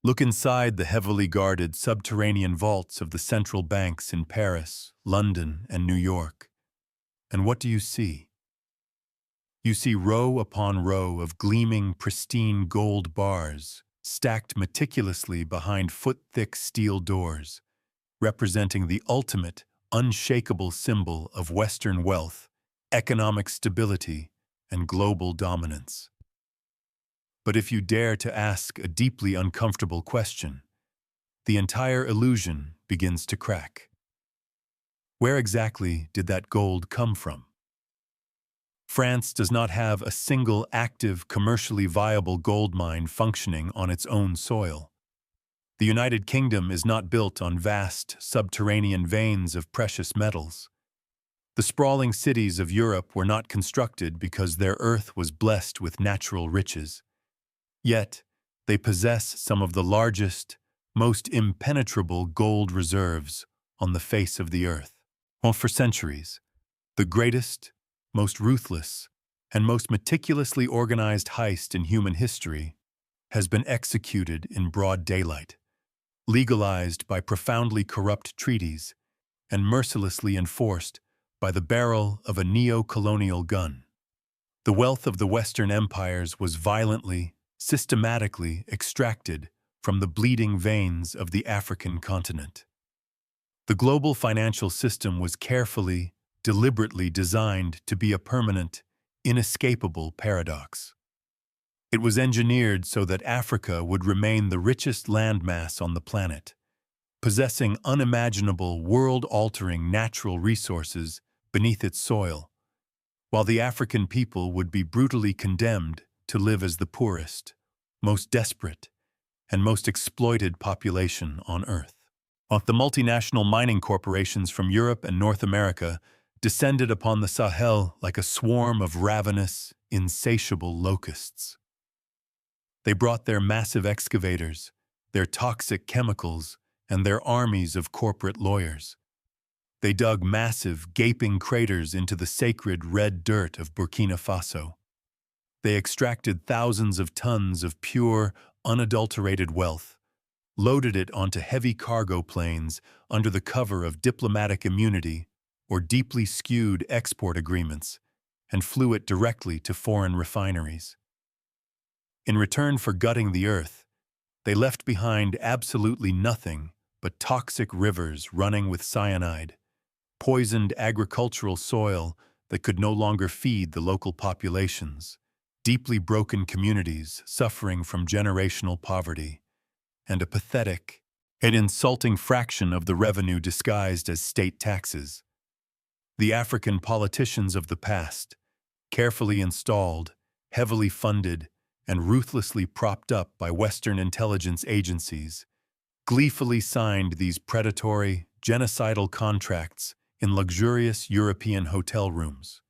Look inside the heavily guarded subterranean vaults of the central banks in Paris, London, and New York. And what do you see? You see row upon row of gleaming, pristine gold bars stacked meticulously behind foot-thick steel doors, representing the ultimate, unshakable symbol of Western wealth, economic stability, and global dominance. But if you dare to ask a deeply uncomfortable question, the entire illusion begins to crack. Where exactly did that gold come from? France does not have a single active, commercially viable gold mine functioning on its own soil. The United Kingdom is not built on vast, subterranean veins of precious metals. The sprawling cities of Europe were not constructed because their earth was blessed with natural riches. Yet, they possess some of the largest, most impenetrable gold reserves on the face of the earth. Well, for centuries, the greatest, most ruthless, and most meticulously organized heist in human history has been executed in broad daylight, legalized by profoundly corrupt treaties, and mercilessly enforced by the barrel of a neo-colonial gun. The wealth of the Western empires was violently, systematically extracted from the bleeding veins of the African continent. The global financial system was carefully, deliberately designed to be a permanent, inescapable paradox. It was engineered so that Africa would remain the richest landmass on the planet, possessing unimaginable, world-altering natural resources beneath its soil, while the African people would be brutally condemned to live as the poorest, most desperate, and most exploited population on Earth. The multinational mining corporations from Europe and North America descended upon the Sahel like a swarm of ravenous, insatiable locusts. They brought their massive excavators, their toxic chemicals, and their armies of corporate lawyers. They dug massive, gaping craters into the sacred red dirt of Burkina Faso. They extracted thousands of tons of pure, unadulterated wealth, loaded it onto heavy cargo planes under the cover of diplomatic immunity or deeply skewed export agreements, and flew it directly to foreign refineries. In return for gutting the earth, they left behind absolutely nothing but toxic rivers running with cyanide, poisoned agricultural soil that could no longer feed the local populations, deeply broken communities suffering from generational poverty, and a pathetic and insulting fraction of the revenue disguised as state taxes. The African politicians of the past, carefully installed, heavily funded, and ruthlessly propped up by Western intelligence agencies, gleefully signed these predatory, genocidal contracts in luxurious European hotel rooms.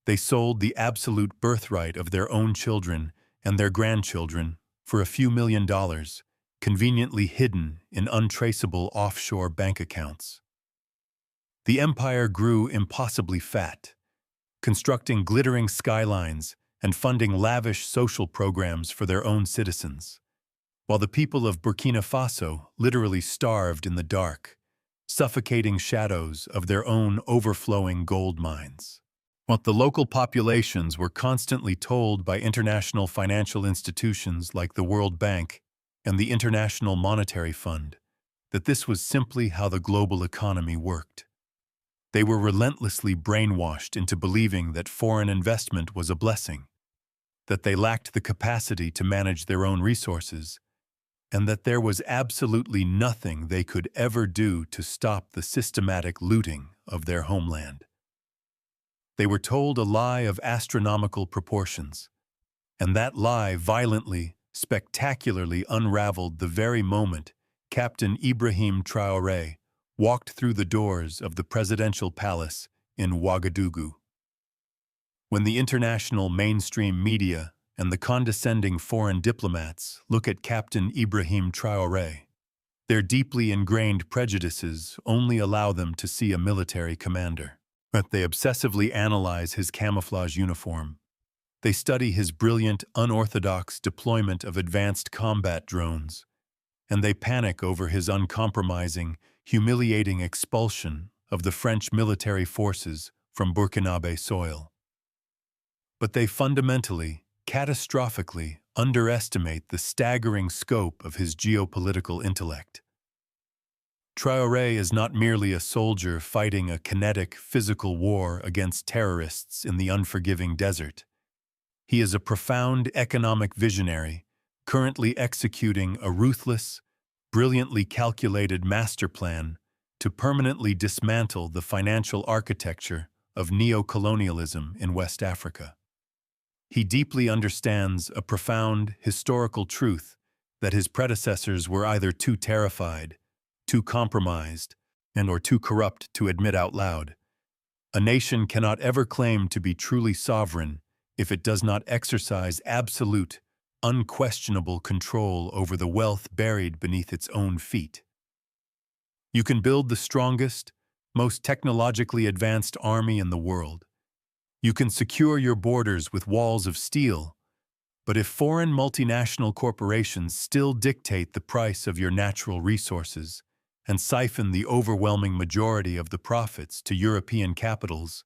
They sold the absolute birthright of their own children and their grandchildren for a few $1,000,000, conveniently hidden in untraceable offshore bank accounts. The empire grew impossibly fat, constructing glittering skylines and funding lavish social programs for their own citizens, while the people of Burkina Faso literally starved in the dark, suffocating shadows of their own overflowing gold mines. What the local populations were constantly told by international financial institutions like the World Bank and the International Monetary Fund that this was simply how the global economy worked. They were relentlessly brainwashed into believing that foreign investment was a blessing, that they lacked the capacity to manage their own resources, and that there was absolutely nothing they could ever do to stop the systematic looting of their homeland. They were told a lie of astronomical proportions, and that lie violently, spectacularly unraveled the very moment Captain Ibrahim Traoré walked through the doors of the presidential palace in Ouagadougou. When the international mainstream media and the condescending foreign diplomats look at Captain Ibrahim Traoré, their deeply ingrained prejudices only allow them to see a military commander. But they obsessively analyze his camouflage uniform. They study his brilliant, unorthodox deployment of advanced combat drones, and they panic over his uncompromising, humiliating expulsion of the French military forces from Burkinabe soil. But they fundamentally, catastrophically underestimate the staggering scope of his geopolitical intellect. Traoré is not merely a soldier fighting a kinetic, physical war against terrorists in the unforgiving desert. He is a profound economic visionary, currently executing a ruthless, brilliantly calculated masterplan to permanently dismantle the financial architecture of neo-colonialism in West Africa. He deeply understands a profound historical truth that his predecessors were either too terrified, too compromised, or too corrupt to admit out loud. A nation cannot ever claim to be truly sovereign if it does not exercise absolute, unquestionable control over the wealth buried beneath its own feet. You can build the strongest, most technologically advanced army in the world. You can secure your borders with walls of steel, but if foreign multinational corporations still dictate the price of your natural resources and siphon the overwhelming majority of the profits to European capitals,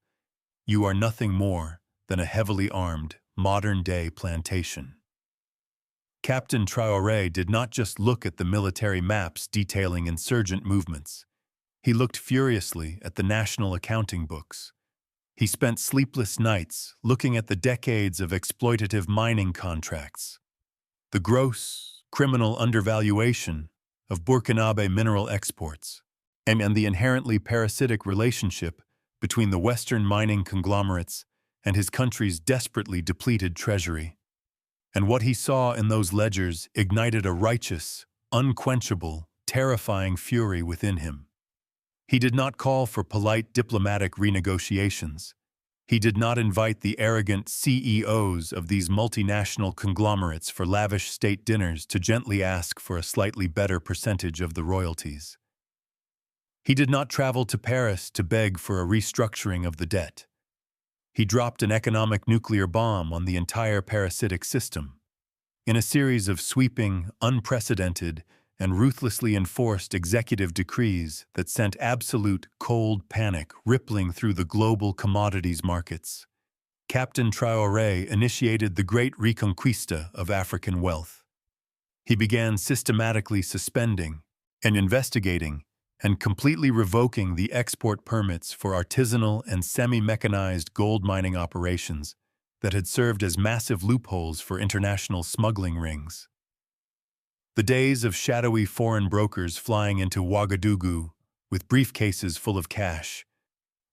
you are nothing more than a heavily armed, modern-day plantation. Captain Traoré did not just look at the military maps detailing insurgent movements. He looked furiously at the national accounting books. He spent sleepless nights looking at the decades of exploitative mining contracts, the gross, criminal undervaluation of Burkinabe mineral exports, and the inherently parasitic relationship between the Western mining conglomerates and his country's desperately depleted treasury. And what he saw in those ledgers ignited a righteous, unquenchable, terrifying fury within him. He did not call for polite diplomatic renegotiations. He did not invite the arrogant CEOs of these multinational conglomerates for lavish state dinners to gently ask for a slightly better percentage of the royalties. He did not travel to Paris to beg for a restructuring of the debt. He dropped an economic nuclear bomb on the entire parasitic system. In a series of sweeping, unprecedented, and ruthlessly enforced executive decrees that sent absolute cold panic rippling through the global commodities markets, Captain Traoré initiated the great Reconquista of African wealth. He began systematically suspending and investigating and completely revoking the export permits for artisanal and semi-mechanized gold mining operations that had served as massive loopholes for international smuggling rings. The days of shadowy foreign brokers flying into Ouagadougou with briefcases full of cash,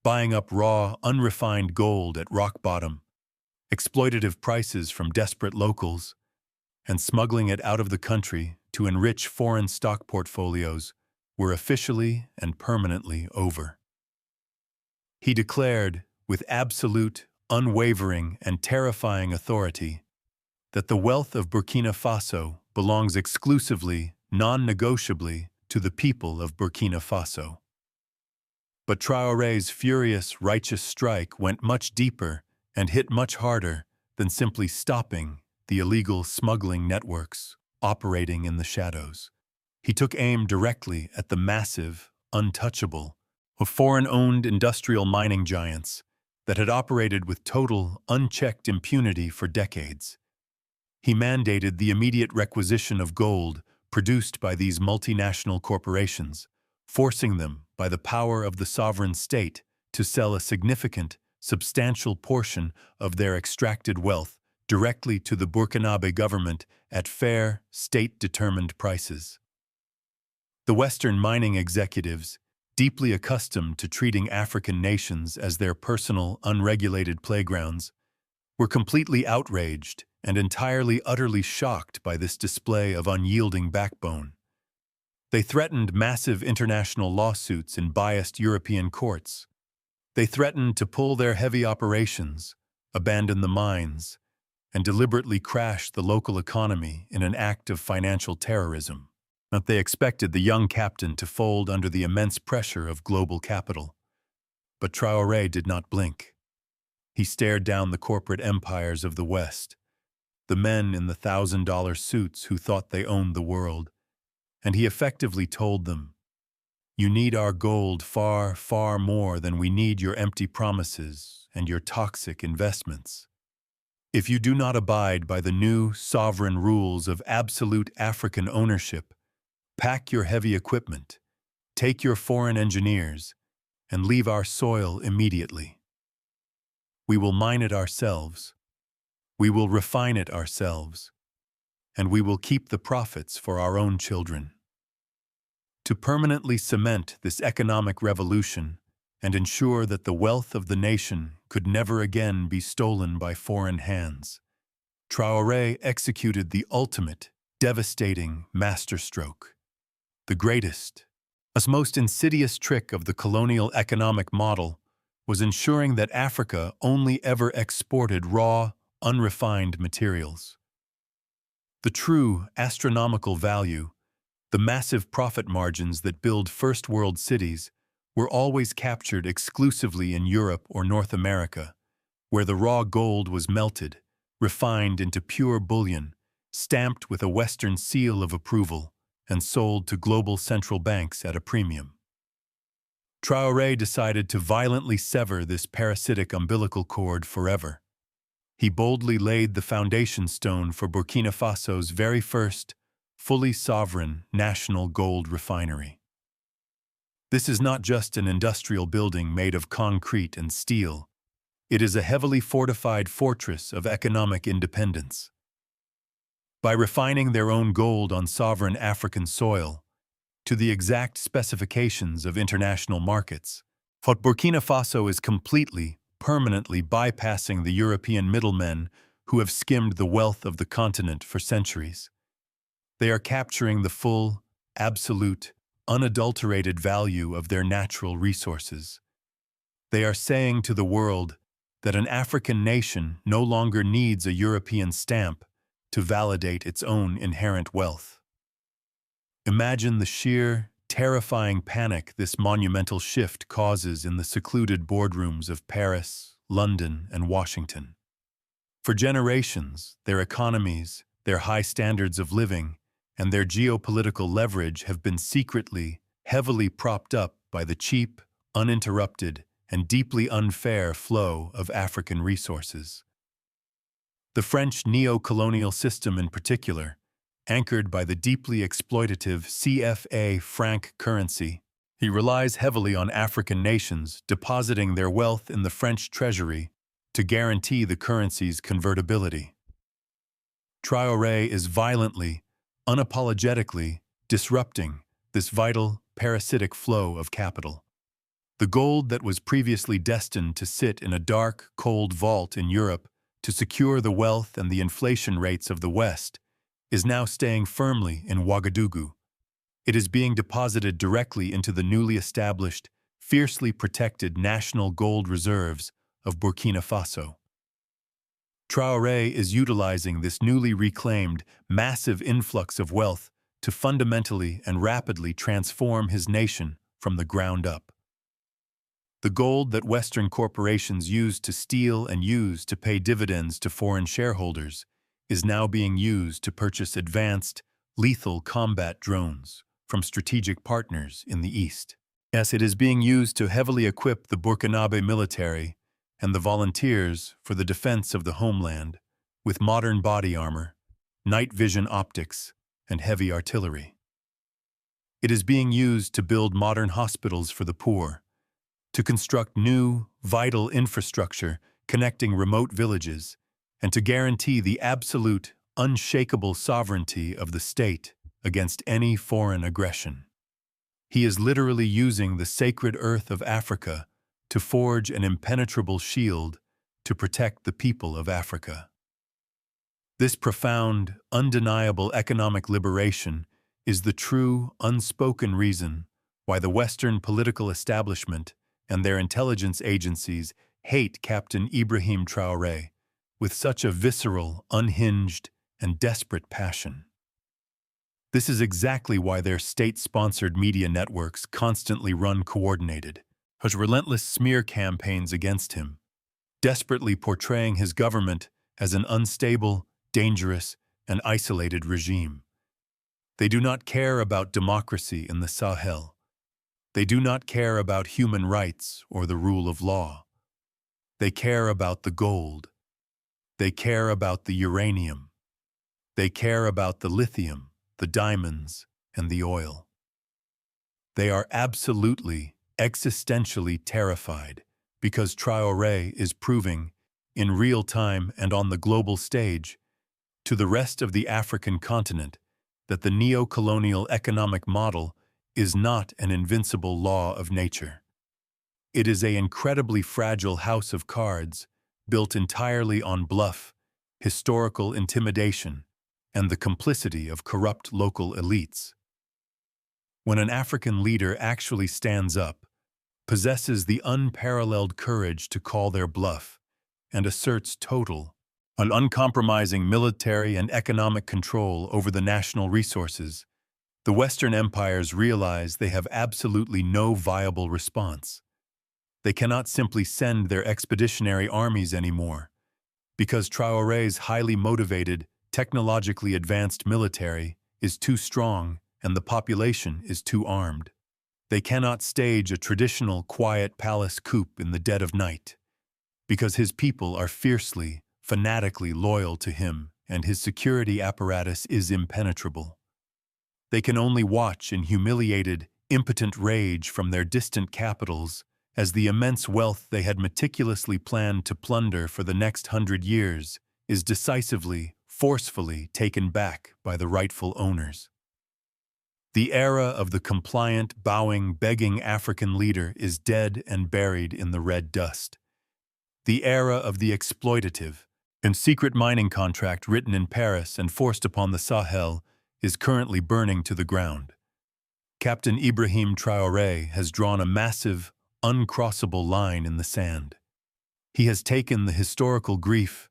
buying up raw, unrefined gold at rock bottom, exploitative prices from desperate locals, and smuggling it out of the country to enrich foreign stock portfolios were officially and permanently over. He declared, with absolute, unwavering, and terrifying authority, that the wealth of Burkina Faso belongs exclusively, non-negotiably, to the people of Burkina Faso. But Traoré's furious, righteous strike went much deeper and hit much harder than simply stopping the illegal smuggling networks operating in the shadows. He took aim directly at the massive, untouchable, foreign-owned industrial mining giants that had operated with total, unchecked impunity for decades. He mandated the immediate requisition of gold produced by these multinational corporations, forcing them, by the power of the sovereign state, to sell a significant, substantial portion of their extracted wealth directly to the Burkinabe government at fair, state-determined prices. The Western mining executives, deeply accustomed to treating African nations as their personal, unregulated playgrounds, were completely outraged and entirely utterly shocked by this display of unyielding backbone. They threatened massive international lawsuits in biased European courts. They threatened to pull their heavy operations, abandon the mines, and deliberately crash the local economy in an act of financial terrorism. But they expected the young captain to fold under the immense pressure of global capital. But Traoré did not blink. He stared down the corporate empires of the West, the men in the $1,000 suits who thought they owned the world, And he effectively told them, "You need our gold far, far more than we need your empty promises and your toxic investments. If you do not abide by the new sovereign rules of absolute African ownership, pack your heavy equipment, take your foreign engineers, and leave our soil immediately. We will mine it ourselves, we will refine it ourselves, and we will keep the profits for our own children." To permanently cement this economic revolution and ensure that the wealth of the nation could never again be stolen by foreign hands, Traoré executed the ultimate, devastating masterstroke. The greatest, most insidious trick of the colonial economic model was ensuring that Africa only ever exported raw, unrefined materials. The true astronomical value, the massive profit margins that build first-world cities, were always captured exclusively in Europe or North America, where the raw gold was melted, refined into pure bullion, stamped with a Western seal of approval, and sold to global central banks at a premium. Traoré decided to violently sever this parasitic umbilical cord forever. He boldly laid the foundation stone for Burkina Faso's very first, fully sovereign national gold refinery. This is not just an industrial building made of concrete and steel. It is a heavily fortified fortress of economic independence. By refining their own gold on sovereign African soil, to the exact specifications of international markets, Burkina Faso is completely, permanently bypassing the European middlemen who have skimmed the wealth of the continent for centuries. They are capturing the full, absolute, unadulterated value of their natural resources. They are saying to the world that an African nation no longer needs a European stamp to validate its own inherent wealth. Imagine the sheer, terrifying panic this monumental shift causes in the secluded boardrooms of Paris, London, and Washington. For generations, their economies, their high standards of living, and their geopolitical leverage have been secretly, heavily propped up by the cheap, uninterrupted, and deeply unfair flow of African resources. The French neo-colonial system in particular, anchored by the deeply exploitative CFA franc currency, he relies heavily on African nations depositing their wealth in the French treasury to guarantee the currency's convertibility. Traoré is violently, unapologetically disrupting this vital, parasitic flow of capital. The gold that was previously destined to sit in a dark, cold vault in Europe to secure the wealth and the inflation rates of the West is now staying firmly in Ouagadougou. It is being deposited directly into the newly established, fiercely protected national gold reserves of Burkina Faso. Traoré is utilizing this newly reclaimed, massive influx of wealth to fundamentally and rapidly transform his nation from the ground up. The gold that Western corporations used to steal and use to pay dividends to foreign shareholders is now being used to purchase advanced, lethal combat drones from strategic partners in the East. Yes, it is being used to heavily equip the Burkinabe military and the volunteers for the defense of the homeland with modern body armor, night vision optics, and heavy artillery. It is being used to build modern hospitals for the poor, to construct new, vital infrastructure connecting remote villages, and to guarantee the absolute, unshakable sovereignty of the state against any foreign aggression. He is literally using the sacred earth of Africa to forge an impenetrable shield to protect the people of Africa. This profound, undeniable economic liberation is the true, unspoken reason why the Western political establishment and their intelligence agencies hate Captain Ibrahim Traoré with such a visceral, unhinged, and desperate passion. This is exactly why their state-sponsored media networks constantly run coordinated, relentless smear campaigns against him, desperately portraying his government as an unstable, dangerous, and isolated regime. They do not care about democracy in the Sahel. They do not care about human rights or the rule of law. They care about the gold. They care about the uranium. They care about the lithium, the diamonds, and the oil. They are absolutely, existentially terrified because Traoré is proving, in real time and on the global stage, to the rest of the African continent that the neo-colonial economic model is not an invincible law of nature. It is an incredibly fragile house of cards built entirely on bluff, historical intimidation, and the complicity of corrupt local elites. When an African leader actually stands up, possesses the unparalleled courage to call their bluff, and asserts total, an uncompromising military and economic control over the national resources, the Western empires realize they have absolutely no viable response. They cannot simply send their expeditionary armies anymore, because Traoré's highly motivated, technologically advanced military is too strong and the population is too armed. They cannot stage a traditional quiet palace coup in the dead of night, because his people are fiercely, fanatically loyal to him and his security apparatus is impenetrable. They can only watch in humiliated, impotent rage from their distant capitals as the immense wealth they had meticulously planned to plunder for the next 100 years is decisively, forcefully taken back by the rightful owners. The era of the compliant, bowing, begging African leader is dead and buried in the red dust. The era of the exploitative and secret mining contract written in Paris and forced upon the Sahel is currently burning to the ground. Captain Ibrahim Traoré has drawn a massive, uncrossable line in the sand. He has taken the historical grief,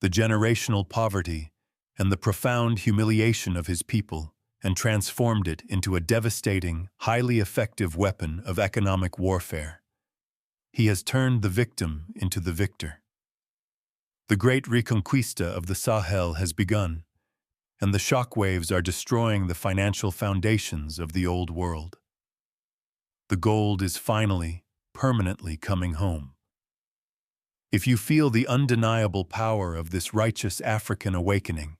the generational poverty, and the profound humiliation of his people and transformed it into a devastating, highly effective weapon of economic warfare. He has turned the victim into the victor. The great Reconquista of the Sahel has begun, and the shockwaves are destroying the financial foundations of the old world. The gold is finally, permanently coming home. If you feel the undeniable power of this righteous African awakening,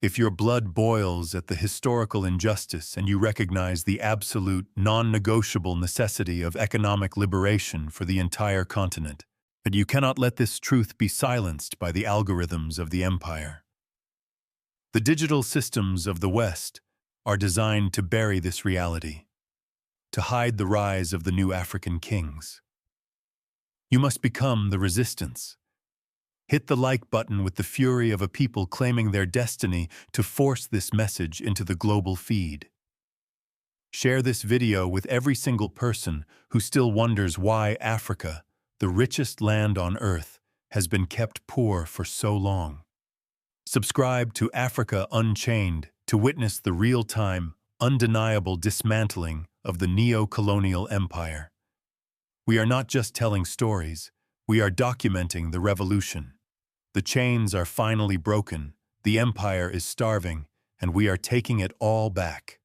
if your blood boils at the historical injustice and you recognize the absolute, non-negotiable necessity of economic liberation for the entire continent, but you cannot let this truth be silenced by the algorithms of the empire. The digital systems of the West are designed to bury this reality, to hide the rise of the new African kings. You must become the resistance. Hit the like button with the fury of a people claiming their destiny to force this message into the global feed. Share this video with every single person who still wonders why Africa, the richest land on earth, has been kept poor for so long. Subscribe to Africa Unchained to witness the real-time, undeniable dismantling of the neo-colonial empire. We are not just telling stories, we are documenting the revolution. The chains are finally broken, the empire is starving, and we are taking it all back.